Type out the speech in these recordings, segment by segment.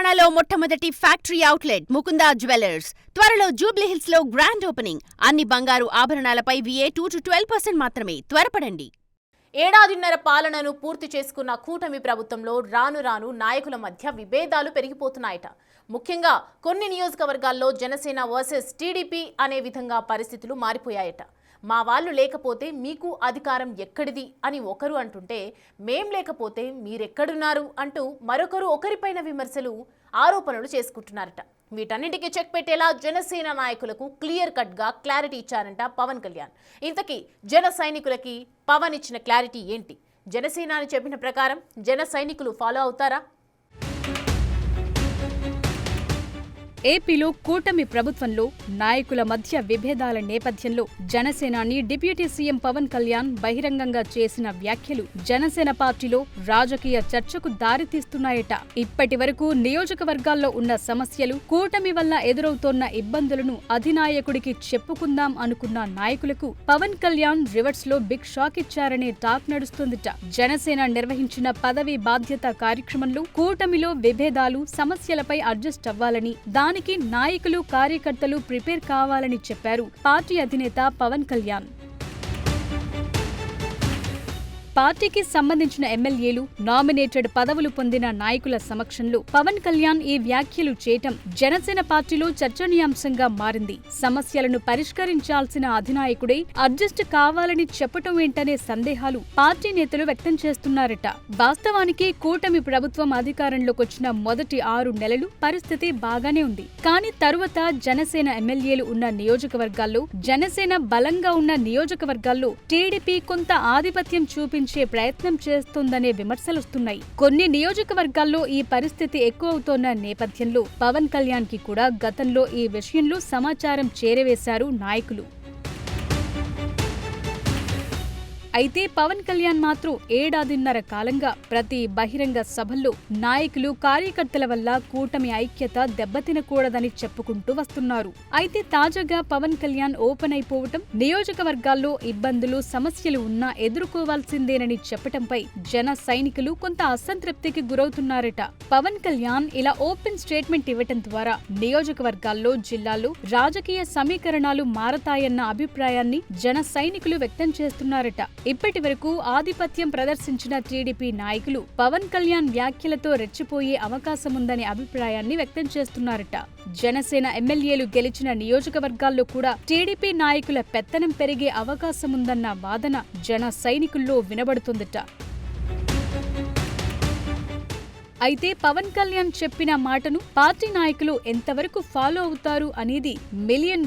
తెలంగాణలో మొట్టమొదటి factory outlet Mukunda jewellers త్వరలో జూబ్లీహిల్స్ లో గ్రాండ్ ఓపెనింగ్. అన్ని బంగారు ఆభరణాలపై VA 2-12% మాత్రమే. త్వరపడండి. ఏడాదిన్నర పాలనను పూర్తి చేసుకున్న కూటమి ప్రభుత్వంలో రాను రాను నాయకుల మధ్య విభేదాలు పెరిగిపోతున్నాయట. ముఖ్యంగా కొన్ని నియోజకవర్గాల్లో జనసేన వర్సెస్ టీడీపీ అనే విధంగా పరిస్థితులు మారిపోయాయట. మా వాళ్ళు లేకపోతే మీకు అధికారం ఎక్కడిది అని ఒకరు అంటుంటే, మేం లేకపోతే మీరెక్కడున్నారు అంటూ మరొకరు ఒకరిపైన విమర్శలు, ఆరోపణలు చేసుకుంటున్నారట. వీటన్నింటికీ చెక్ పెట్టేలా జనసేన నాయకులకు క్లియర్ కట్గా క్లారిటీ ఇచ్చారంట పవన్ కళ్యాణ్. ఇంతకీ జన సైనికులకి పవన్ ఇచ్చిన క్లారిటీ ఏంటి? జనసేన అని చెప్పిన ప్రకారం జన సైనికులు ఫాలో అవుతారా? ఏపీలో కూటమి ప్రభుత్వంలో నాయకుల మధ్య విభేదాల నేపథ్యంలో జనసేనాని డిప్యూటీ సీఎం పవన్ కళ్యాణ్ బహిరంగంగా చేసిన వ్యాఖ్యలు జనసేన పార్టీలో రాజకీయ చర్చకు దారితీస్తున్నాయట. ఇప్పటి వరకు నియోజకవర్గాల్లో ఉన్న సమస్యలు, కూటమి వల్ల ఎదురవుతోన్న ఇబ్బందులను అధినాయకుడికి చెప్పుకుందాం అనుకున్న నాయకులకు పవన్ కళ్యాణ్ రివర్స్ లో బిగ్ షాక్ ఇచ్చారనే టాక్ నడుస్తుందిట. జనసేన నిర్వహించిన పదవి బాధ్యత కార్యక్రమంలో కూటమిలో విభేదాలు, సమస్యలపై అడ్జస్ట్ అవ్వాలని, దానికి నాయకులు, కార్యకర్తలు ప్రిపేర్ కావాలని చెప్పారు పార్టీ అధినేత పవన్ కళ్యాణ్. పార్టీకి సంబంధించిన ఎమ్మెల్యేలు, నామినేటెడ్ పదవులు పొందిన నాయకుల సమక్షంలో పవన్ కళ్యాణ్ ఈ వ్యాఖ్యలు చేయటం జనసేన పార్టీలో చర్చనీయాంశంగా మారింది. సమస్యలను పరిష్కరించాల్సిన అధినాయకుడే అడ్జస్ట్ కావాలని చెప్పటం ఏంటనే సందేహాలు పార్టీ నేతలు వ్యక్తం చేస్తున్నారట. వాస్తవానికి కూటమి ప్రభుత్వం అధికారంలోకొచ్చిన మొదటి 6 నెలలు పరిస్థితి బాగానే ఉంది. కానీ తరువాత జనసేన ఎమ్మెల్యేలు ఉన్న నియోజకవర్గాల్లో, జనసేన బలంగా ఉన్న నియోజకవర్గాల్లో టీడీపీ కొంత ఆధిపత్యం చూపించే ప్రయత్నం చేస్తోందనే విమర్శలొస్తున్నాయి. కొన్ని నియోజకవర్గాల్లో ఈ పరిస్థితి ఎక్కువవుతోన్న నేపథ్యంలో పవన్ కళ్యాణ్ కి కూడా గతంలో ఈ విషయంలో సమాచారం చేరవేశారు నాయకులు. అయితే పవన్ కళ్యాణ్ మాత్రం ఏడాదిన్నర కాలంగా ప్రతి బహిరంగ సభల్లో నాయకులు, కార్యకర్తల వల్ల కూటమి ఐక్యత దెబ్బతినకూడదని చెప్పుకుంటూ వస్తున్నారు. అయితే తాజాగా పవన్ కళ్యాణ్ ఓపెన్ అయిపోవటం, నియోజకవర్గాల్లో ఇబ్బందులు, సమస్యలు ఉన్నా ఎదుర్కోవాల్సిందేనని చెప్పటంపై జన సైనికులు కొంత అసంతృప్తికి గురవుతున్నారట. పవన్ కళ్యాణ్ ఇలా ఓపెన్ స్టేట్మెంట్ ఇవ్వటం ద్వారా నియోజకవర్గాల్లో, జిల్లాల్లో రాజకీయ సమీకరణాలు మారతాయన్న అభిప్రాయాన్ని జన సైనికులు వ్యక్తం చేస్తున్నారట. ఇప్పటి వరకు ఆధిపత్యం ప్రదర్శించిన టీడీపీ నాయకులు పవన్ కళ్యాణ్ వ్యాఖ్యలతో రెచ్చిపోయే అవకాశముందనే అభిప్రాయాన్ని వ్యక్తం చేస్తున్నారట. జనసేన ఎమ్మెల్యేలు గెలిచిన నియోజకవర్గాల్లో కూడా టీడీపీ నాయకుల పెత్తనం పెరిగే అవకాశముందన్న వాదన జన సైనికుల్లో వినబడుతుందట. అయితే పవన్ కళ్యాణ్ చెప్పిన మాటను పార్టీ నాయకులు ఎంతవరకు ఫాలో అవుతారు అనేది $1 మిలియన్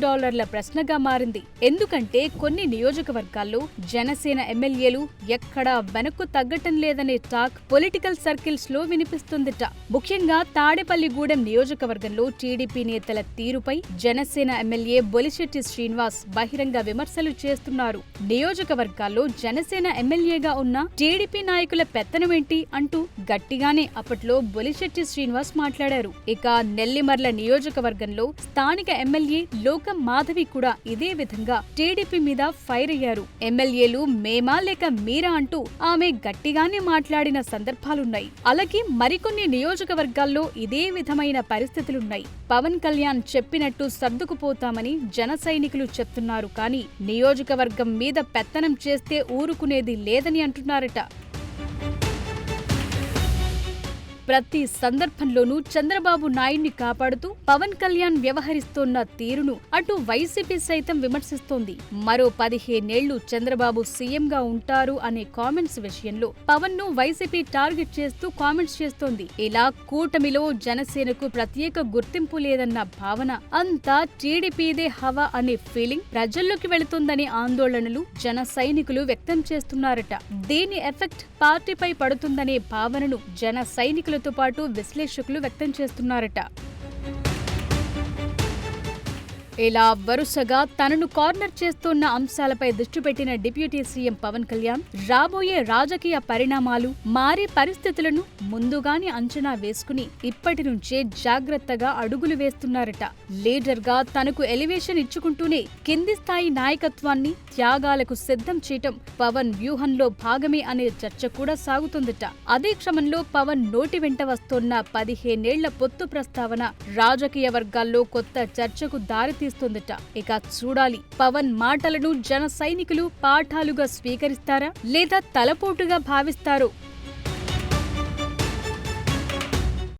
ప్రశ్నగా మారింది. ఎందుకంటే కొన్ని నియోజకవర్గాల్లో జనసేన ఎమ్మెల్యేలు ఎక్కడా వెనక్కు తగ్గటం లేదనే టాక్ పొలిటికల్ సర్కిల్స్ లో వినిపిస్తుందట. ముఖ్యంగా తాడేపల్లిగూడెం నియోజకవర్గంలో టీడీపీ నేతల తీరుపై జనసేన ఎమ్మెల్యే బొలిశెట్టి శ్రీనివాస్ బహిరంగ విమర్శలు చేస్తున్నారు. నియోజకవర్గాల్లో జనసేన ఎమ్మెల్యేగా ఉన్న టీడీపీ నాయకుల పెత్తనమేంటి అంటూ గట్టిగానే అప్పట్లో బొలిశెట్టి శ్రీనివాస్ మాట్లాడారు. ఇక నెల్లిమర్ల నియోజకవర్గంలో స్థానిక ఎమ్మెల్యే లోకం మాధవి కూడా ఇదే విధంగా టీడీపీ మీద ఫైర్ అయ్యారు. ఎమ్మెల్యేలు మేమా లేక మీరా అంటూ ఆమె గట్టిగానే మాట్లాడిన సందర్భాలున్నాయి. అలాగే మరికొన్ని నియోజకవర్గాల్లో ఇదే విధమైన పరిస్థితులున్నాయి. పవన్ కళ్యాణ్ చెప్పినట్టు సర్దుకుపోతామని జన సైనికులు చెప్తున్నారు. కానీ నియోజకవర్గం మీద పెత్తనం చేస్తే ఊరుకునేది లేదని అంటున్నారట. ప్రతి సందర్భంలోనూ చంద్రబాబు నాయుడిని కాపాడుతూ పవన్ కళ్యాణ్ వ్యవహరిస్తోన్న తీరును అటు వైసీపీ సైతం విమర్శిస్తోంది. మరో 15 ఏళ్లు చంద్రబాబు సీఎంగా ఉంటారు అనే కామెంట్స్ విషయంలో పవన్ ను వైసీపీ టార్గెట్ చేస్తూ కామెంట్స్ చేస్తోంది. ఇలా కూటమిలో జనసేనకు ప్రత్యేక గుర్తింపు లేదన్న భావన, అంతా టీడీపీదే హవా అనే ఫీలింగ్ ప్రజల్లోకి వెళుతుందనే ఆందోళనలు జన సైనికులు వ్యక్తం చేస్తున్నారట. దీని ఎఫెక్ట్ పార్టీపై పడుతుందనే భావనను జన సైనికులు తో పాటు విశ్లేషకులు వ్యక్తం చేస్తున్నారట. ఇలా వరుసగా తనను కార్నర్ చేస్తున్న అంశాలపై దృష్టి పెట్టిన డిప్యూటీ సీఎం పవన్ కళ్యాణ్ రాబోయే రాజకీయ పరిణామాలు, మారే పరిస్థితులను ముందుగానే అంచనా వేసుకుని ఇప్పటి నుంచే జాగ్రత్తగా అడుగులు వేస్తున్నారట. లీడర్ గా తనకు ఎలివేషన్ ఇచ్చుకుంటూనే కింది స్థాయి నాయకత్వాన్ని త్యాగాలకు సిద్ధం చేయటం పవన్ వ్యూహంలో భాగమే అనే చర్చ కూడా సాగుతుందట. అదే క్రమంలో పవన్ నోటి వెంట వస్తోన్న 15 ఏళ్ల పొత్తు ప్రస్తావన రాజకీయ వర్గాల్లో కొత్త చర్చకు దారితీస్తుందట. ఇక చూడాలి, పవన్ మాటలను జన సైనికులు పాఠాలుగా స్వీకరిస్తారా లేదా తలపోటుగా భావిస్తారో.